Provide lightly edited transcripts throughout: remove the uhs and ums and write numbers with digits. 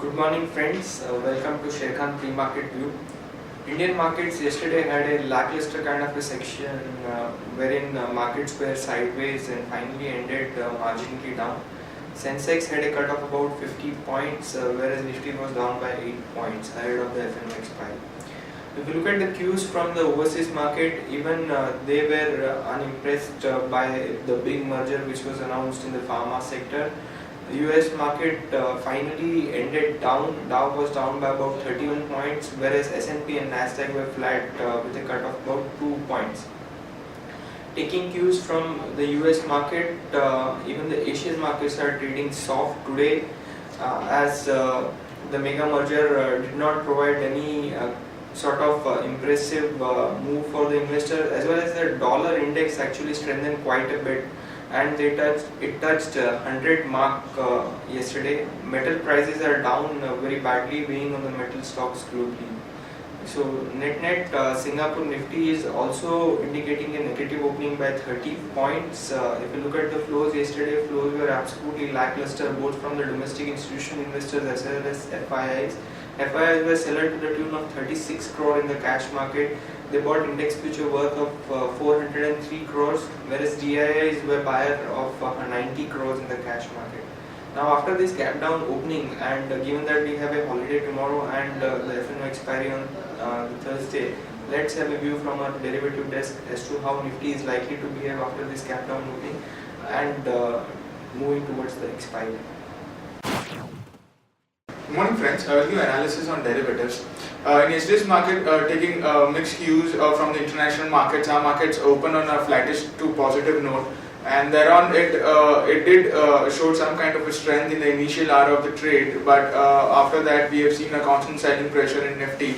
Good morning friends, welcome to Sharekhan pre-market view. Indian markets yesterday had a lackluster kind of a section wherein markets were sideways and finally ended marginally down. Sensex had a cut of about 50 points whereas Nifty was down by 8 points ahead of the FNO expiry. If you look at the cues from the overseas market, even they were unimpressed by the big merger which was announced in the pharma sector. The US market finally ended down. Dow was down by about 31 points, whereas S&P and Nasdaq were flat with a cut of about 2 points. Taking cues from the US market, even the Asian markets are trading soft today as the mega merger did not provide any sort of impressive move for the investor, as well as the dollar index actually strengthened quite a bit, and it touched 100 mark yesterday. Metal prices are down very badly, weighing on the metal stocks globally. So net Singapore Nifty is also indicating a negative opening by 30 points. If you look at the flows yesterday, flows were absolutely lackluster both from the domestic institutional investors as well as FIIs. FIIs were seller to the tune of 36 crore in the cash market. They bought index future worth of 403 crores, whereas DIIs were buyer of 90 crores in the cash market. Now after this gap down opening, and given that we have a holiday tomorrow and the FNO expiry on Thursday, let's have a view from our derivative desk as to how Nifty is likely to behave after this gap down opening and moving towards the expiry. Good morning friends, I will give analysis on derivatives. In yesterday's market, taking mixed cues from the international markets, our markets open on a flattish to positive note, and thereon it did show some kind of a strength in the initial hour of the trade, but after that we have seen a constant selling pressure in Nifty,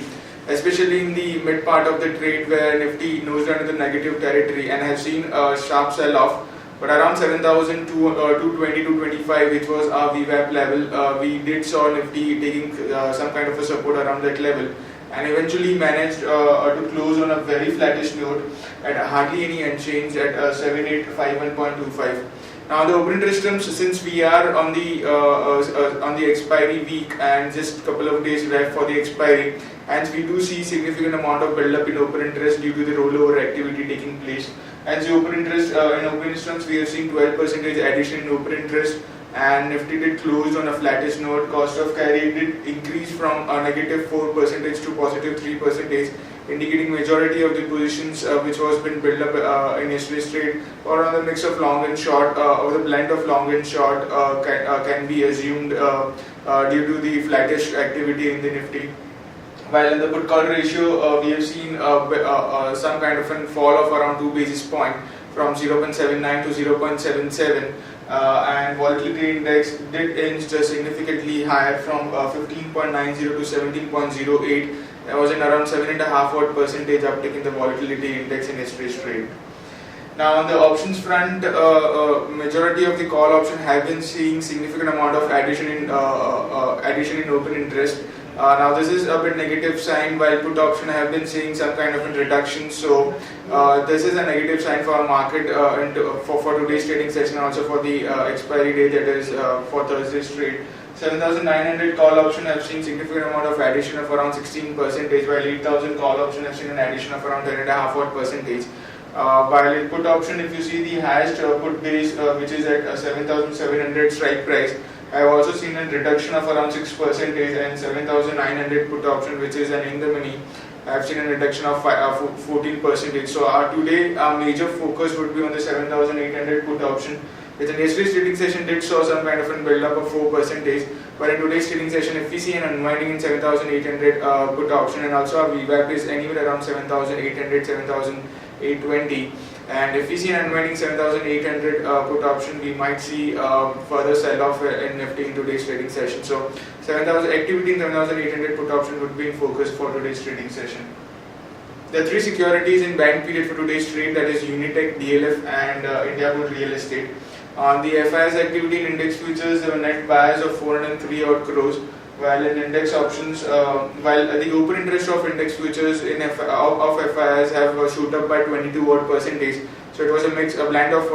especially in the mid part of the trade where Nifty nosed into the negative territory and has seen a sharp sell-off. But around 7,220 to 25, which was our VWAP level, we did saw Nifty taking some kind of a support around that level, and eventually managed to close on a very flattish note at hardly any change at 7851.25. Now the open interest terms, since we are on the expiry week and just a couple of days left for the expiry, and we do see significant amount of build up in open interest due to the rollover activity taking place. As the open interest in open interest, we have seen 12% addition in open interest, and Nifty did close on a flattish note. Cost of carry did increase from a negative 4% to positive 3%, indicating majority of the positions which was been built up in yesterday's trade or on the mix of long and short or the blend of long and short can be assumed due to the flattish activity in the Nifty. While in the put call ratio, we have seen some kind of a fall of around 2 basis points from 0.79 to 0.77, and volatility index did inch significantly higher from 15.90 to 17.08. There was an around 7.5% uptick in the volatility index in yesterday's trade. Now on the options front, majority of the call option have been seeing significant amount of addition in open interest. Now this is a bit negative sign, while put option have been seeing some kind of a reduction. So this is a negative sign for our market for today's trading session, also for the expiry date, that is for Thursday's trade. 7,900 call option have seen significant amount of addition of around 16%, while 8,000 call option have seen an addition of around 10.5%. While in put option, if you see the highest put base which is at 7,700 strike price, I have also seen a reduction of around 6%, and 7,900 put option, which is an in the money, I have seen a reduction of 14%. So today our major focus would be on the 7,800 put option, which in yesterday's trading session did show some kind of a build up of 4%. But in today's trading session, if we see an unwinding in 7,800 put option, and also our VWAP is anywhere around 7,800, 7,820. And if we see an unwinding 7,800 put option, we might see further sell-off in Nifty in today's trading session. So 7,000 activity in 7,800 put option would be in focus for today's trading session. There are three securities in buying period for today's trade, that is Unitech, DLF and Indiabulls Real Estate. On the FIS activity in index futures, there were net buyers of 403 odd crores, while in index options, while the open interest of index futures in FIs have shoot up by 22 odd %. So it was a blend of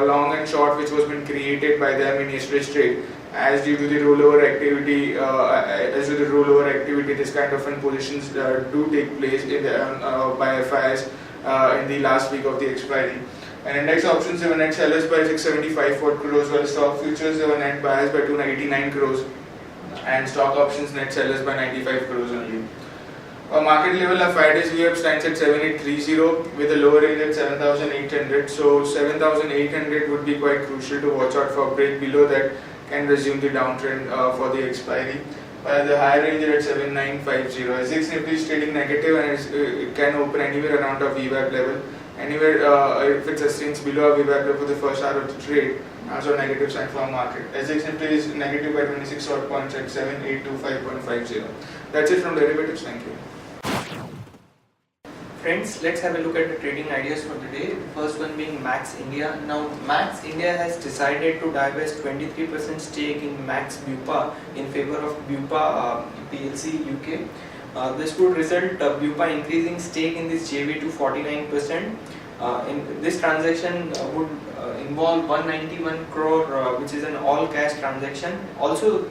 long and short which was been created by them in yesterday's trade. as due to the rollover activity, this kind of positions do take place by FIs in the last week of the expiry. And index options, they were net sellers by 675 crores, while stock futures, they were net buyers by 289 crores, and stock options net sellers by 95 crores only. Market level of 5 days VWAP stands at 7830 with a lower range at 7800. So 7800 would be quite crucial to watch out for. Break below that can resume the downtrend for the expiry. While the higher range at 7950. SX Nifty is trading negative and it can open anywhere around a VWAP level. Anywhere if it sustains below a VWAP level for the first hour of the trade, also negative sign for market. SX Nifty is negative by 26 odd points at 7825.50. That's it from derivatives. Thank you. Friends, let's have a look at the trading ideas for the day. The first one being Max India. Now, Max India has decided to divest 23% stake in Max Bupa in favor of Bupa PLC UK. This would result Bupa increasing stake in this JV to 49%. In this transaction would involve 191 crore, which is an all-cash transaction. Also,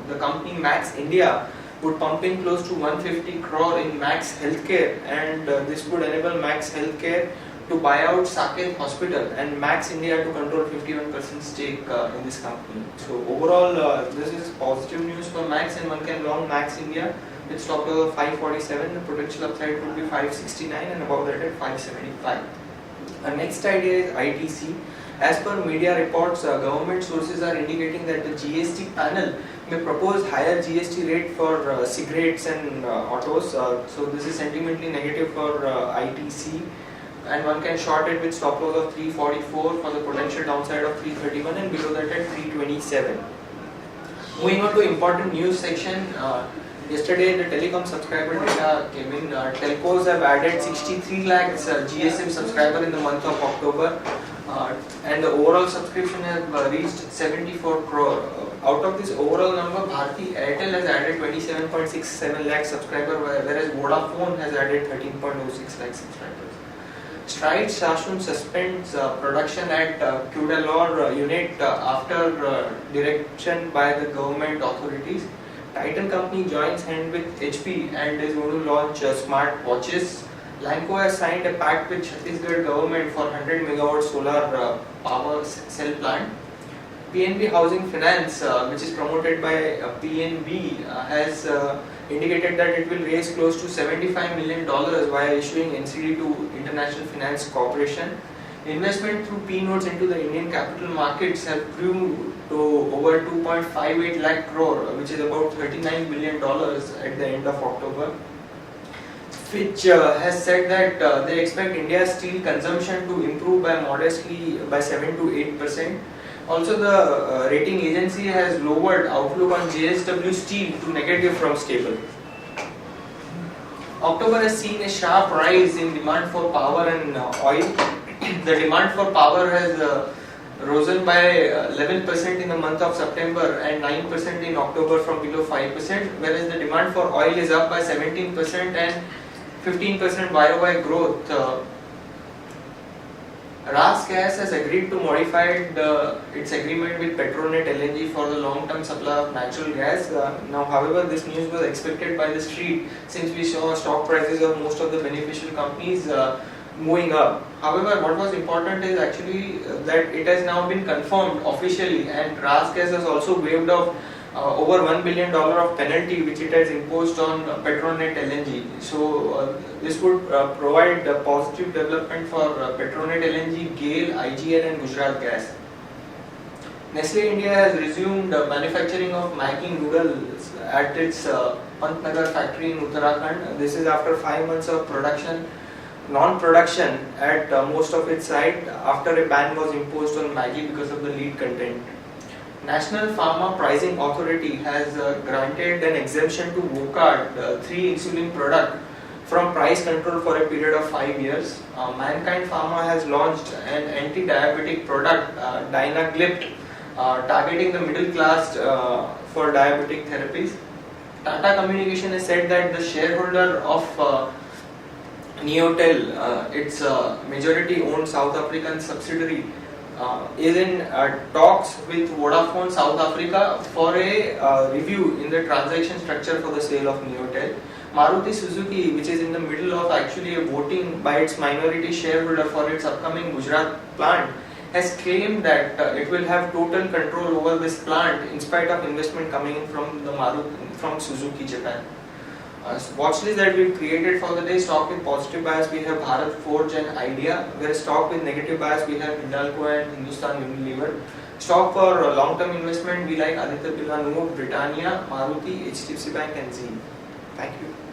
the company Max India would pump in close to 150 crore in Max Healthcare, and this would enable Max Healthcare to buy out Saket Hospital and Max India to control 51% stake in this company. So overall, this is positive news for Max, and one can long Max India with stop loss of 547. The potential upside would be 569, and above that at 575. Our next idea is ITC. As per media reports, government sources are indicating that the GST panel may propose higher GST rate for cigarettes and autos. So this is sentimentally negative for ITC, and one can short it with stop loss of 344 for the potential downside of 331, and below that at 327. Moving on to important news section. Yesterday the telecom subscriber data came in. Telcos have added 63 lakhs GSM subscriber in the month of October, and the overall subscription has reached 74 crore. Out of this overall number, Bharti Airtel has added 27.67 lakh subscriber, whereas Vodafone has added 13.06 lakh subscribers. Stride Shashun suspends production at Cuddalore unit after direction by the government authorities. Titan company joins hand with HP and is going to launch smart watches. Lanco has signed a pact with Chhattisgarh government for 100 megawatt solar power cell plant. PNB Housing Finance, which is promoted by PNB, has indicated that it will raise close to $75 million via issuing NCD to International Finance Corporation. Investment through P-notes into the Indian capital markets have grew to over 2.58 lakh crore, which is about $39 billion at the end of October. Fitch has said that they expect India's steel consumption to improve by modestly by 7 to 8%. Also, the rating agency has lowered outlook on JSW Steel to negative from stable. October has seen a sharp rise in demand for power and oil. The demand for power has risen by 11% in the month of September and 9% in October from below 5%, whereas the demand for oil is up by 17% and 15% YOY growth. RasGas has agreed to modify its agreement with Petronet LNG for the long-term supply of natural gas. Now, however, this news was expected by the street since we saw stock prices of most of the beneficial companies moving up. However, what was important is actually that it has now been confirmed officially, and RasGas has also waived off over $1 billion of penalty which it has imposed on Petronet LNG. So this would provide a positive development for Petronet LNG, GAIL, IGL and Gujarat Gas. Nestle India has resumed manufacturing of Maggi noodles at its Pantnagar factory in Uttarakhand. This is after 5 months of non-production at most of its sites after a ban was imposed on Maggi because of the lead content. National Pharma Pricing Authority has granted an exemption to Vocard, 3 insulin product, from price control for a period of 5 years. Mankind Pharma has launched an anti-diabetic product, Dynaglipt, targeting the middle class for diabetic therapies. Tata Communication has said that the shareholder of Neotel, its majority-owned South African subsidiary, is in talks with Vodafone South Africa for a review in the transaction structure for the sale of Neotel. Maruti Suzuki, which is in the middle of actually a voting by its minority shareholder for its upcoming Gujarat plant, has claimed that it will have total control over this plant in spite of investment coming in from Suzuki Japan. Watch list that we've created for the day: stock with positive bias we have Bharat Forge and Idea, whereas stock with negative bias we have Hindalco and Hindustan Unilever. Stock for long-term investment we like Aditya Birla Noor, Britannia, Maruti, HDFC Bank and Zee. Thank you.